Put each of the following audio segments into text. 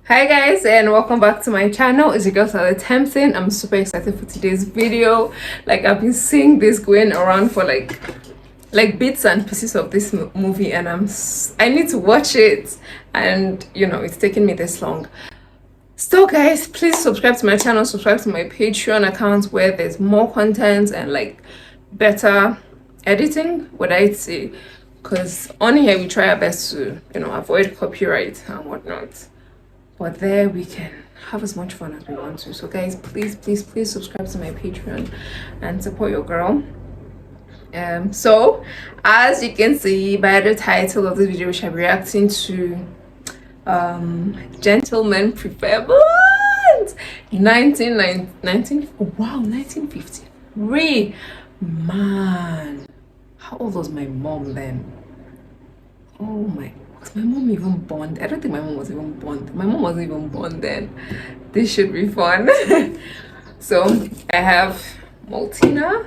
Hi guys, and welcome back to my channel. It's your girl Stella Temtsen. I'm super excited for today's video. Like, I've been seeing this going around for like bits and pieces of this movie, and I need to watch it, and you know it's taking me this long. So guys, please subscribe to my channel, subscribe to my Patreon account where there's more content and like better editing, would I say, because on here we try our best to avoid copyright and whatnot, but there we can have as much fun as we want to. So guys, please subscribe to my Patreon and support your girl. So as you can see by the title of the video, we shall be reacting to Gentlemen Prefer Blondes 1953. Man, how old was my mom then? Oh my, was my mom even born? I don't think my mom was even born. My mom wasn't even born then. This should be fun. So I have Maltina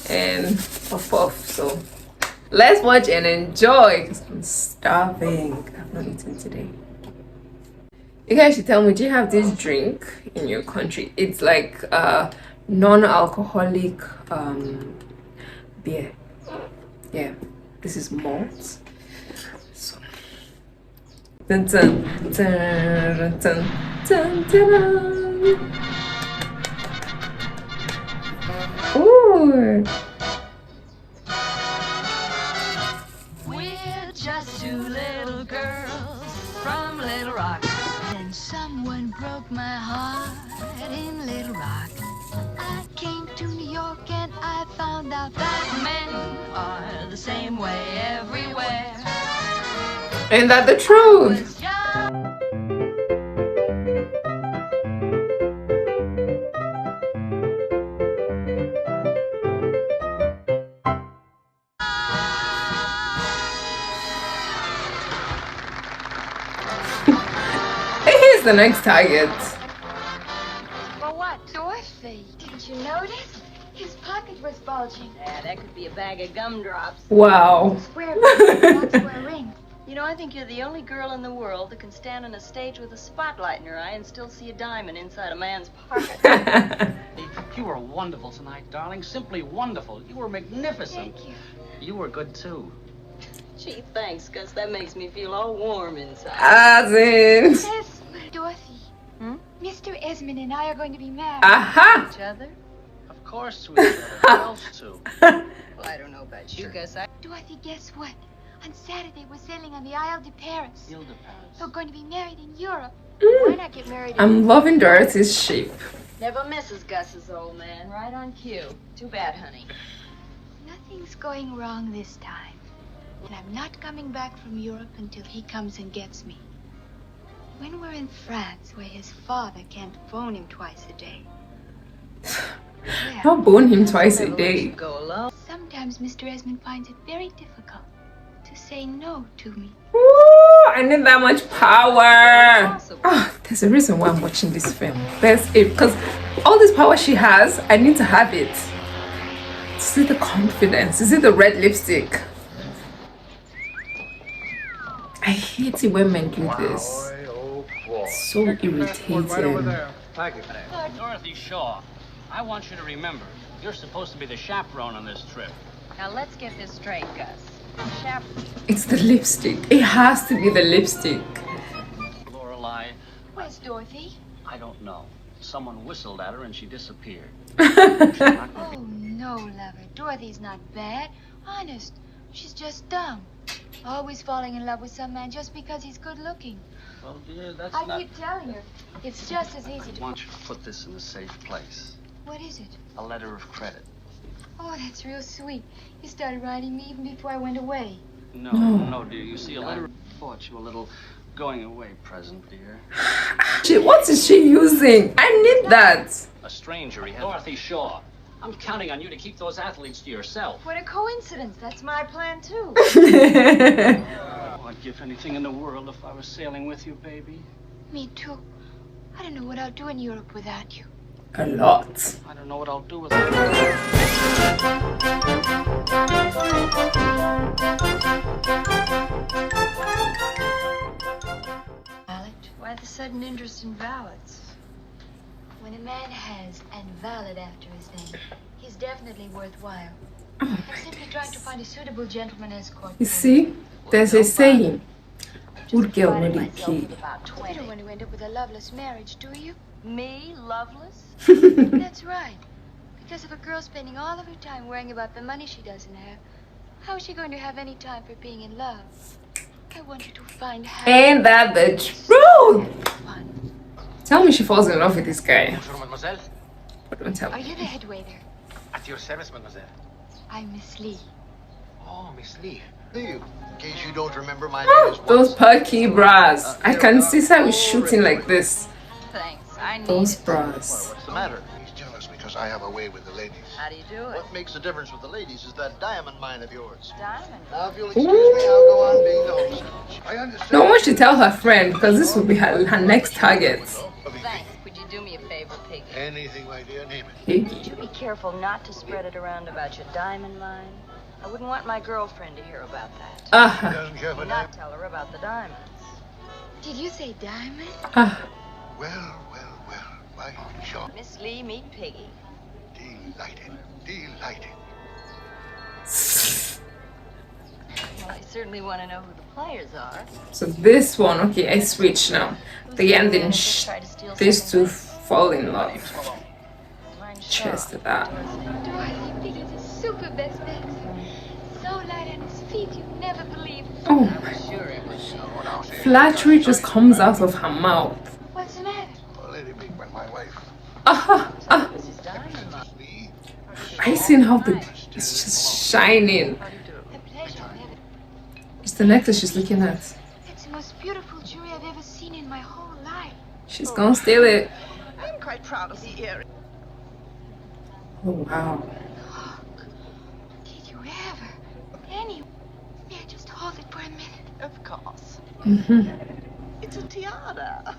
and Puff. So let's watch and enjoy because I'm starving. I've not eaten today. You guys should tell me, do you have this drink in your country? It's like non-alcoholic beer. Yeah, this is malt. So dun, dun, dun, dun, dun, dun. Ooh. We're just two little girls from Little Rock. Then someone broke my heart in Little Rock. I came to New York and I found out that men are the same way everywhere. Ain't that the truth? Here's the next target. For what? Dorothy, didn't you notice? His pocket was bulging. Yeah, that could be a bag of gumdrops. Wow. Square ring, not square ring. You know, I think you're the only girl in the world that can stand on a stage with a spotlight in her eye and still see a diamond inside a man's pocket. You were wonderful tonight, darling. Simply wonderful. You were magnificent. Thank you. You were good, too. Gee, thanks, Gus. That makes me feel all warm inside. As in. Esmond, Dorothy. Mr. Esmond and I are going to be married. Aha. Each other? Of course, sweetheart. Who else to? Well, I don't know about you, Gus. Dorothy, guess what? On Saturday, we're sailing on the Isle de Paris. Ile de Paris. We're going to be married in Europe. Why not get married in I'm loving Dorothy's shape. Never misses Gus's old man. Right on cue. Too bad, honey. Nothing's going wrong this time. And I'm not coming back from Europe until he comes and gets me. When we're in France, where his father can't phone him twice a day. Not bone him twice a Never let you day. go alone. Sometimes Mr. Esmond finds it very difficult to say no to me. Ooh, I need that much power. There's a reason why I'm watching this film. There's it, because all this power she has, I need to have it. Is it the confidence? Is it the red lipstick? I hate it when men do this. It's so irritating. Dorothy Shaw, I want you to remember, you're supposed to be the chaperone on this trip. Now, let's get this straight, Gus. Chaperone. It's the lipstick. It has to be the lipstick. Lorelei, Where's Dorothy? I don't know. Someone whistled at her and she disappeared. Oh, no, lover. Dorothy's not bad. Honest. She's just dumb. Always falling in love with some man just because he's good looking. Well, dear, that's I not... keep telling her. It's just as easy I to... want you to put this in a safe place. What is it? A letter of credit. Oh, that's real sweet. You started writing me even before I went away. No, dear. You see, a letter... I bought you a little going-away present, dear. What is she using? I need that. A stranger he had... Dorothy Shaw, I'm counting on you to keep those athletes to yourself. What a coincidence. That's my plan, too. Oh, I'd give anything in the world if I was sailing with you, baby. Me too. I don't know what I'll do in Europe without you. A lot. I don't know what I'll do with it. Why the sudden interest in valets? When a man has "and valid" after his name, he's definitely worthwhile. Oh I'm my simply trying to find a suitable gentleman escort. You see, there's a saying, good girl Provided no dey myself pay. with about You 20. don't want to end up with a loveless marriage, do you? Me, loveless? That's right. Because if a girl's spending all of her time worrying about the money she doesn't have, how is she going to have any time for being in love? I want you to find Ain't that the truth? Tell me she falls in love with this guy. Bonjour, mademoiselle. But don't tell Are me. you the head waiter? At your service, mademoiselle. I'm Miss Lee. Oh, Miss Lee. In case you don't remember, my name is Those Watson. perky bras. I can see Sam shooting like this. Thanks. I need Those it. bras. What's the matter? He's jealous because I have a way with the ladies. How do you do it? What makes the difference with the ladies is that diamond mine of yours. Diamond. Now, if you'll excuse me, I'll go on being the host. I understand. No one should tell her friend because this will be her next target. Thanks. Would you do me a favor, Piggy? Anything, my dear, name it. Piggy. Would you be careful not to spread it around about your diamond mine? I wouldn't want my girlfriend to hear about that. He Ah, doesn't care for Not diamond. tell her about the diamonds. Did you say diamond? ah. Well, by John. Miss Lee, meet Piggy. Delighted. Delighted. Well, I certainly want to know who the players are. So this one, okay, I switch now. The ending, these two fall in love. Mine's Cheers Shaw. to that. Dorothy, Piggy's a super best dancer. So light on his feet, you'd never believe. Oh my. Sure it was. Flattery just comes out of her mouth. What's the matter? Well, Lady Beekman, my wife. Ah, ah. This is diamond mine. Lee. I seen how the it's just shining. How do you do it? A pleasure. It's the necklace she's looking at. It's the most beautiful jewelry I've ever seen in my whole life. She's gonna steal it. I'm quite proud of the earring. Oh wow. Did you ever? May I just hold it for a minute? Of course. Mm-hmm. It's a tiara.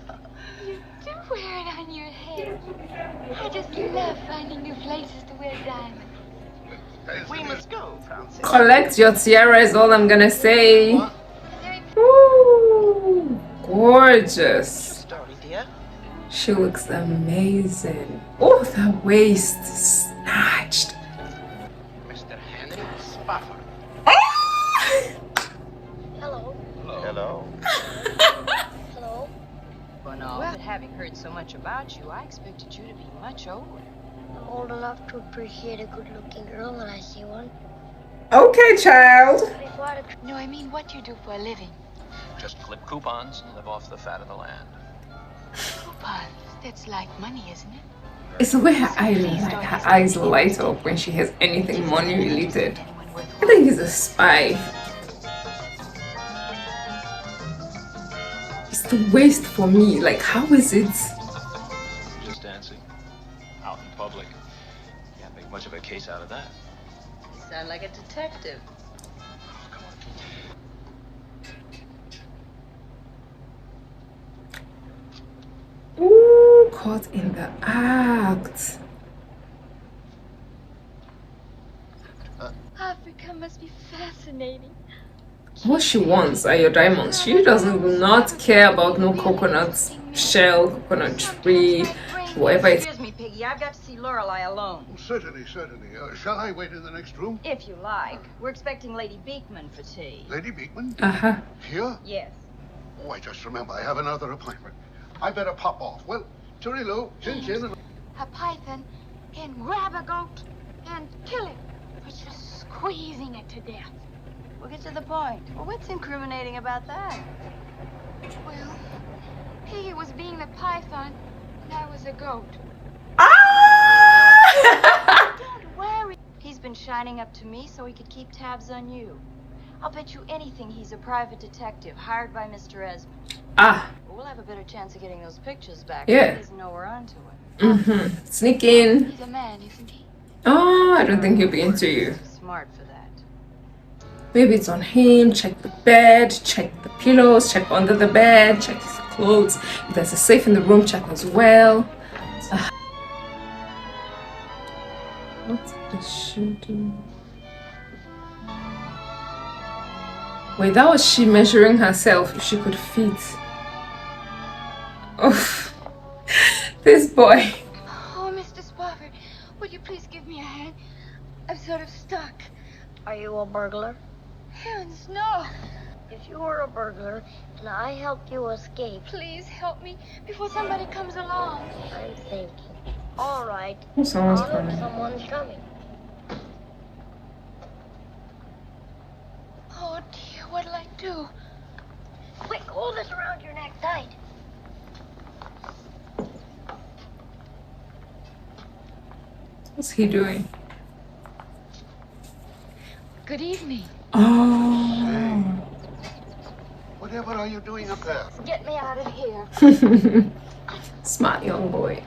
You do wear it on your head. I just love finding new places to wear diamonds. We must go, Francis. Collect your tiara is all I'm gonna say. Very Ooh, gorgeous. Story, dear. She looks amazing. Oh, the waist snatched. Mr. Henry Spafford. Hello. Hello. Hello. Well, no, but having heard so much about you, I expected you to be much older. I'm old enough to appreciate a good-looking girl when I see one. Okay, child. No, I mean what you do for a living. Just clip coupons and live off the fat of the land. Coupons. That's like money, isn't it? It's the way her eyes light up when she has anything money related. I think he's a spy. It's the waist for me. Like, how is it? Just dancing. Out in public. Can't make much of a case out of that. You sound like a detective. Ooh, caught in the act. Africa must be fascinating. What she wants are your diamonds. She does not care about no coconut shell, coconut tree, whatever it's. Excuse me, Piggy. I've got to see Lorelei alone. Certainly, certainly. Shall I wait in the next room? If you like. We're expecting Lady Beekman for tea. Lady Beekman? Uh-huh. Here? Yes. Oh, I just remember I have another appointment. I better pop off. Well, toodaloo, chin-chin, and... A python can grab a goat and kill it for just squeezing it to death. We'll get to the point. Well, what's incriminating about that? Well, Piggy was being the python and I was a goat. Ah! Don't worry. He's been shining up to me so he could keep tabs on you. I'll bet you anything he's a private detective hired by Mr. Esmond. Ah. We'll have a better chance of getting those pictures back. Yeah. If he doesn't know we're onto it. Mm-hmm. Sneak in. He's a man, isn't he? Oh, I don't think he'll be into you. Too smart for that. Maybe it's on him. Check the bed, check the pillows, check under the bed, check his clothes. If there's a safe in the room, check as well. What is she doing? Wait, that was she measuring herself if she could fit. Oh, this boy. Oh, Mr. Spofford, would you please give me a hand? I'm sort of stuck. Are you a burglar? Heavens, no. If you were a burglar and I helped you escape, Please help me before somebody comes along. I'm thinking. All right. Oh, someone's I'll look, coming. someone's coming. Oh, dear, what'll I do? Quick, hold this around your neck tight. What's he doing? Good evening. Oh. Whatever are you doing up there? Get me out of here. Smart young boy.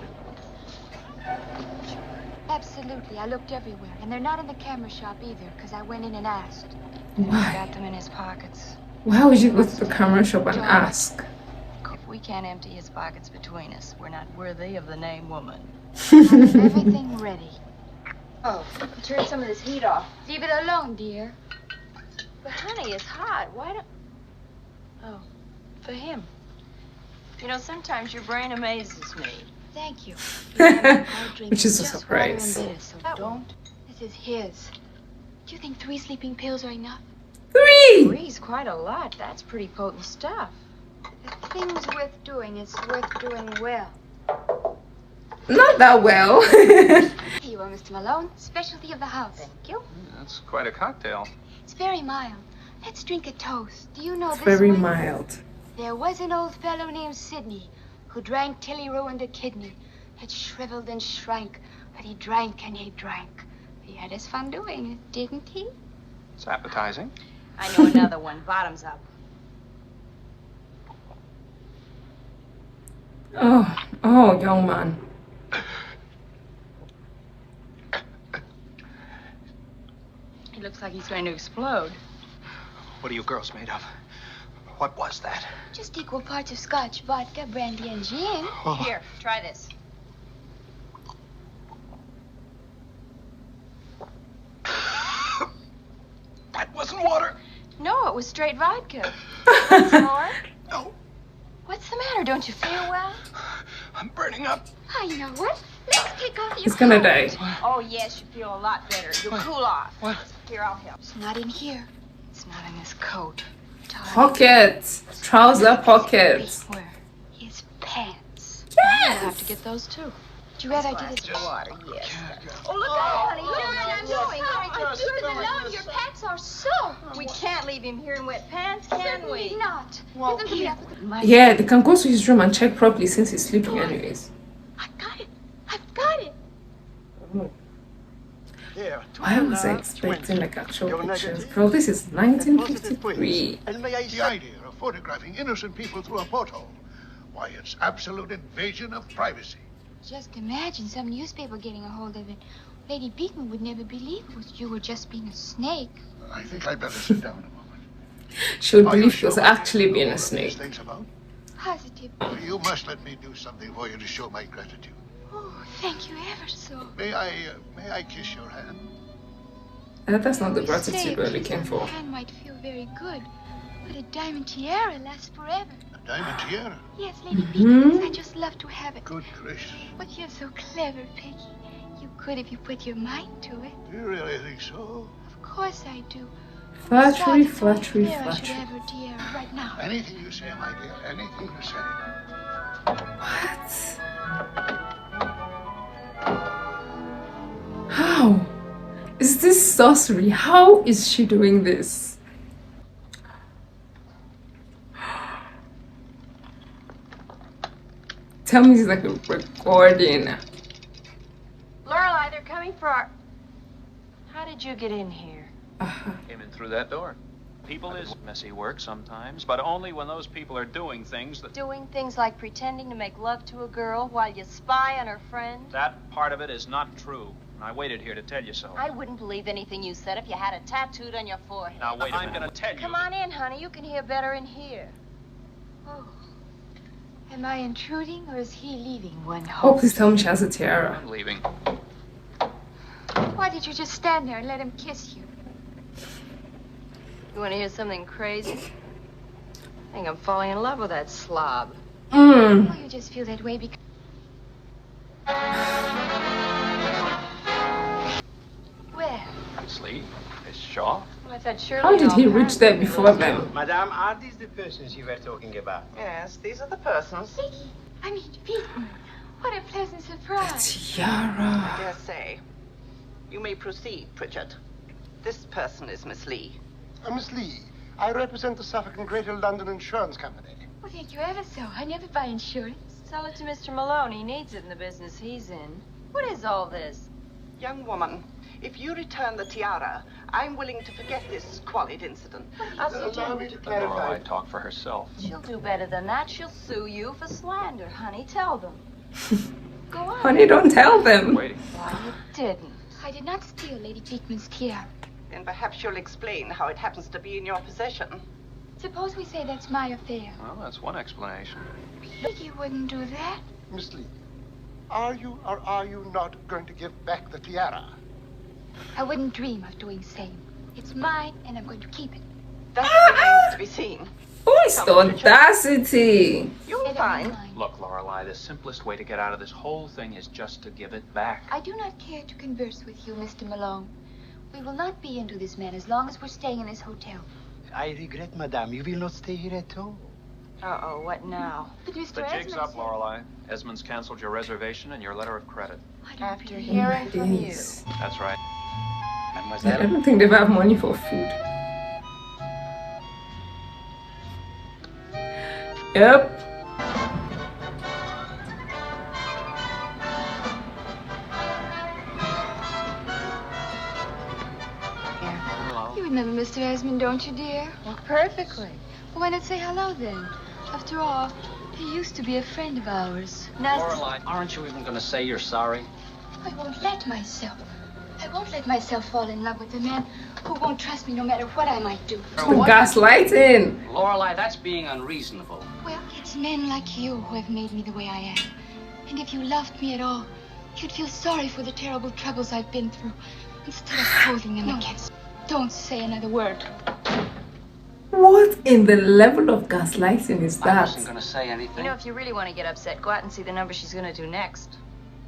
Absolutely, I looked everywhere. And they're not in the camera shop either, because I went in and asked. Why? Got them in his pockets. Why would you go to the camera shop and ask? If we can't empty his pockets between us, we're not worthy of the name woman. I have everything ready. Oh, turn some of this heat off. Leave it alone, dear. But honey, it's hot. Why don't... Oh, for him. You know, sometimes your brain amazes me. Thank you. Remember, I'll drink Which is a just surprise. water and bitter, so don't. This is his. Do you think 3 sleeping pills are enough? 3! Three's quite a lot. That's pretty potent stuff. The thing's worth doing. It's worth doing well. Not that well. Here you are, Mr. Malone. Specialty of the house. Thank you. That's quite a cocktail. It's very mild. Let's drink a toast. Do you know It's this very one? mild. There was an old fellow named Sidney who drank till he ruined a kidney. It shriveled and shrank, but he drank and he drank. He had his fun doing it, didn't he? It's appetizing. I know another one. Bottoms up. Oh, young man. He looks like he's going to explode. What are you girls made of? What was that? Just equal parts of scotch, vodka, brandy, and gin. Here, try this. That wasn't water. No, it was straight vodka. Want some more? No, What's the matter? Don't you feel well? I'm burning up. Oh, you know what? Let's take off your He's gonna coat. die. Oh, yes, you feel a lot better. You'll cool off. What? Here, I'll help. It's not in here. It's not in his coat. Darling. Pockets. Trouser pockets. Where? His pants. I'll have to get those too. Would you rather get his... Water, yes. Oh, look out, honey. Look what I'm doing. Leave him alone. Your pants are soaked. We can't leave him here in wet pants, can Certainly we? not. Give them to me after the... Yeah, they can go to his room and check properly since he's sleeping anyways. I've got it. I've got it. Here, Why was I expecting like actual pictures? Girl, this is 1953. The idea of photographing innocent people through a porthole. Why, it's absolute invasion of privacy. Just imagine some newspaper getting a hold of it. Lady Beekman would never believe it was you were just being a snake. I think I'd better sit down a moment. She would Are you believe he was sure actually you know being all a of these snake. things about? Positive. You must let me do something for you to show my gratitude. Oh, thank you ever so. May I kiss your hand? That's not the They say gratitude a we're kiss looking on the for. hand might feel very good, but a diamond tiara lasts forever. A diamond tiara? Yes, Lady Beekman, I just love to have it. Good gracious. But you're so clever, Peggy. You could if you put your mind to it. Do you really think so? Of course I do. Flattery, Besides, it's only flattery, fair I should flattery. have her tiara right now. Anything you say, my dear. Anything you say. What? How? Is this sorcery? How is she doing this? Tell me it's like a recording. Lorelei, they're coming for our... How did you get in here? Came in through that door. People is messy work sometimes, but only when those people are doing things that... Doing things like pretending to make love to a girl while you spy on her friend? That part of it is not true. And I waited here to tell you so. I wouldn't believe anything you said if you had it tattooed on your forehead. Now wait a minute. I'm gonna tell you. Come on in, honey. You can hear better in here. Oh. Am I intruding or is he leaving one Oh, home? please tell me she has a tiara. I'm leaving. Why did you just stand there and let him kiss you? You want to hear something crazy? I think I'm falling in love with that slob. Or you just feel that way because... Where? Miss Lee, Miss Shaw. Well, I thought surely How did all he reach parents there would be before listening. them? Madame, are these the persons you were talking about? Yes, these are the persons. Vicky, I mean, Peter. What a pleasant surprise. Tiara. I dare say. You may proceed, Pritchard. This person is Miss Lee. Miss Lee, I represent the Suffolk and Greater London Insurance Company. Well, thank you ever so. I never buy insurance. Sell it to Mr. Malone. He needs it in the business he's in. What is all this? Young woman, if you return the tiara, I'm willing to forget this squalid incident. Allow me to Let clarify. Lorelei talk for herself. She'll do better than that. She'll sue you for slander, honey. Tell them. Go on. Honey, don't tell them. Waiting. Why, you didn't. I did not steal Lady Beekman's tiara. Then perhaps you'll explain how it happens to be in your possession. Suppose we say that's my affair. Well, that's one explanation. Vicky wouldn't do that. Miss Lee, are you or are you not going to give back the tiara? I wouldn't dream of doing same. It's mine, and I'm going to keep it. That remains to be seen. Who's the audacity? You'll And find. mine. Look, Lorelei, the simplest way to get out of this whole thing is just to give it back. I do not care to converse with you, Mr. Malone. We will not be into this man as long as we're staying in this hotel. I regret, madame, you will not stay here at all. Uh-oh, what now? But Mr. The jig's Esmond up, said- Lorelei. Esmond's canceled your reservation and your letter of credit. I don't After believe hearing it. from you. Yes. That's right. I Mademoiselle, don't think they have money for food. Yep. Hello. You remember Mr. Esmond, don't you, dear? Well, perfectly. Well, why not say hello then? After all, he used to be a friend of ours. Lorelei, aren't you even going to say you're sorry? I won't let myself. I won't let myself fall in love with a man who won't trust me no matter what I might do. Gaslighting. Lorelei, that's being unreasonable. Well, it's men like you who have made me the way I am. And if you loved me at all, you'd feel sorry for the terrible troubles I've been through instead of holding them against me. Don't say another word. What in the level of gaslighting is I wasn't that? going to say anything. You know, if you really want to get upset, go out and see the number she's going to do next.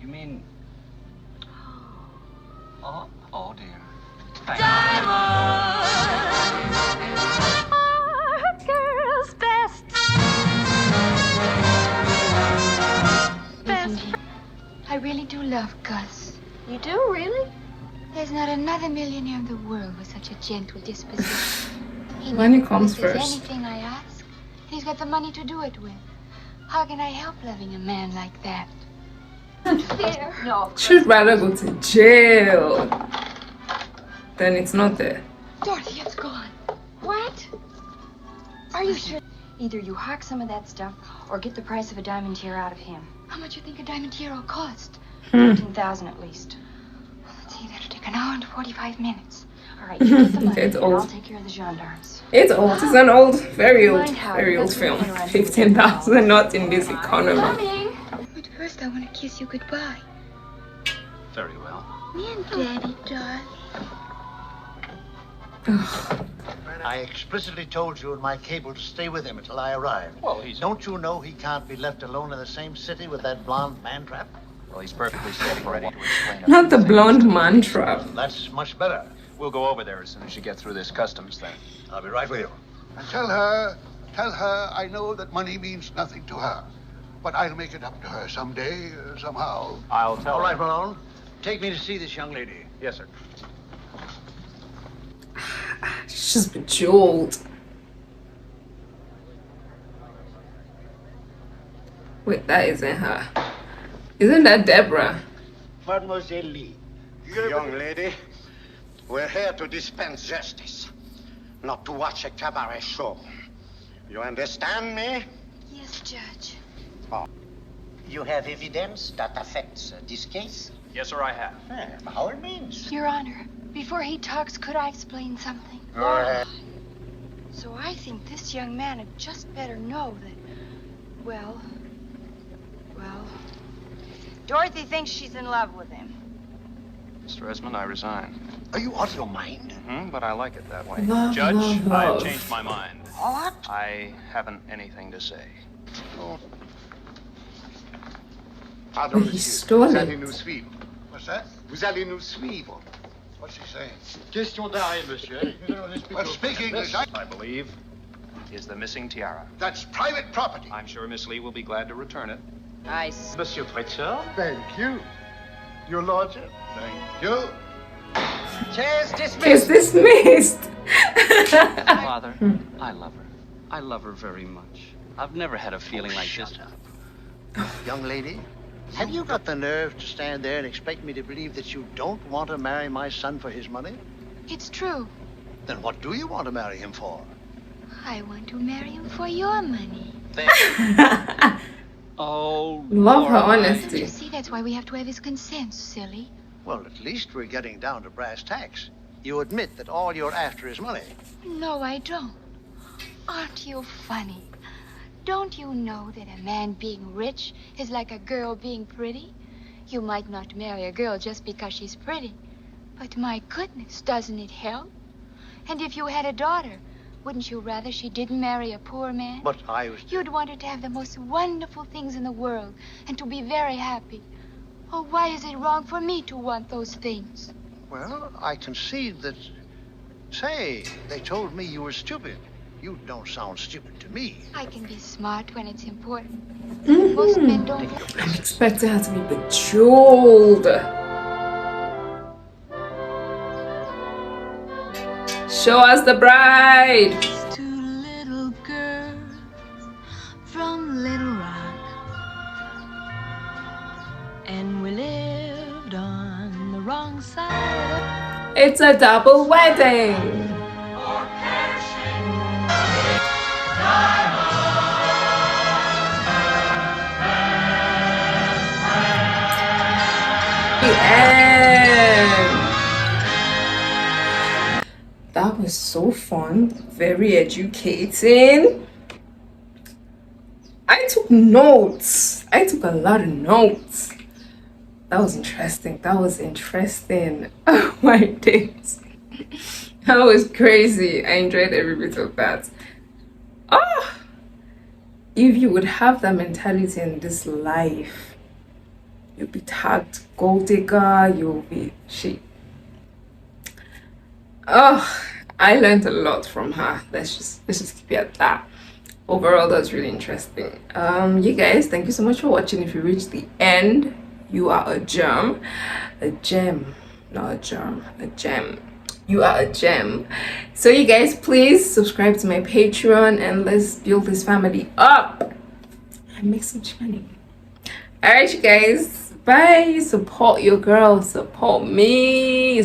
You mean... Oh, dear. Girl's best. Listen, dear, I really do love Gus. You do, really? There's not another millionaire in the world with such a gentle disposition. He Money never comes does first. anything I ask. He's got the money to do it with. How can I help loving a man like that? There. No, of course. Should rather go to jail. Then it's not there. Dorothy, it's gone. What? Are you sure? Either you hawk some of that stuff or get the price of a diamond tiara out of him. How much you think a diamond tiara will cost? 15,000 at least. Well, let's see, that'll take an hour and 45 minutes. All right, you get the money, It's and old. I'll take care of the gendarmes. It's old. It's an old, very old, Mind how very it old doesn't film. run around 15,000, not in this economy. Coming. But first, I want to kiss you goodbye. Very well. Me and Daddy, darling. I explicitly told you in my cable to stay with him until I arrive. Well, he's... Don't you know he can't be left alone in the same city with that blonde man trap? Well, he's perfectly safe and ready to explain Not the everything. blonde man trap. That's much better. We'll go over there as soon as you get through this customs thing. I'll be right with you. And tell her I know that money means nothing to her. But I'll make it up to her someday, somehow. I'll tell All her. right, Malone. Take me to see this young lady. Yes, sir. She's bejeweled. Wait, that isn't her. Isn't that Deborah? Mademoiselle Lee. Young lady, we're here to dispense justice, not to watch a cabaret show. You understand me? Yes, Judge. You have evidence that affects this case? Yes, sir, I have. By all means. Your Honor, before he talks, could I explain something? Go ahead. So I think this young man had just better know that, well, Dorothy thinks she's in love with him. Mr. Esmond, I resign. Are you out of your mind? But I like it that way. Love, Judge, love, I have love. changed my mind. What? I haven't anything to say. Pardon, He monsieur. stole Vous it. allez nous suivre. What's that? Vous allez nous suivre. What's he saying? Question d'arrêt, monsieur. Nous allons expliquer Well, au speak président. English. I believe, is the missing tiara. That's private property. I'm sure Miss Lee will be glad to return it. Monsieur Fletcher. Thank you. Your lordship. Thank you. Chairs Case dismissed. Father, I love her. I love her very much. I've never had a feeling like this. Young lady, have you got the nerve to stand there and expect me to believe that you don't want to marry my son for his money? It's true. Then what do you want to marry him for? I want to marry him for your money. Oh, Love her Lord. honesty. You see, that's why we have to have his consent, silly. Well, at least we're getting down to brass tacks. You admit that all you're after is money. No, I don't. Aren't you funny? Don't you know that a man being rich is like a girl being pretty? You might not marry a girl just because she's pretty. But my goodness, doesn't it help? And if you had a daughter, wouldn't you rather she didn't marry a poor man? But I was... You'd want her to have the most wonderful things in the world and to be very happy. Oh, why is it wrong for me to want those things? Well, I concede that... Say, they told me you were stupid. You don't sound stupid to me. I can be smart when it's important. Most men don't. I'm expecting her to be bejeweled. Show us the bride. Two little girls from Little Rock, and we lived on the wrong side of It's a double wedding. The end. That was so fun, very educating. I took notes. I took a lot of notes. That was interesting. That was interesting. Oh my days. That was crazy. I enjoyed every bit of that. Oh, if you would have that mentality in this life, you'll be tagged gold digger, you'll be oh, I learned a lot from her. Let's just keep it at that. Overall, that's really interesting. You guys, thank you so much for watching. If you reached the end, you are a gem. A gem, not a germ, a gem. You are a gem. So you guys, please subscribe to my Patreon and let's build this family up and make some money. All right, you guys, bye. Support your girl, support me.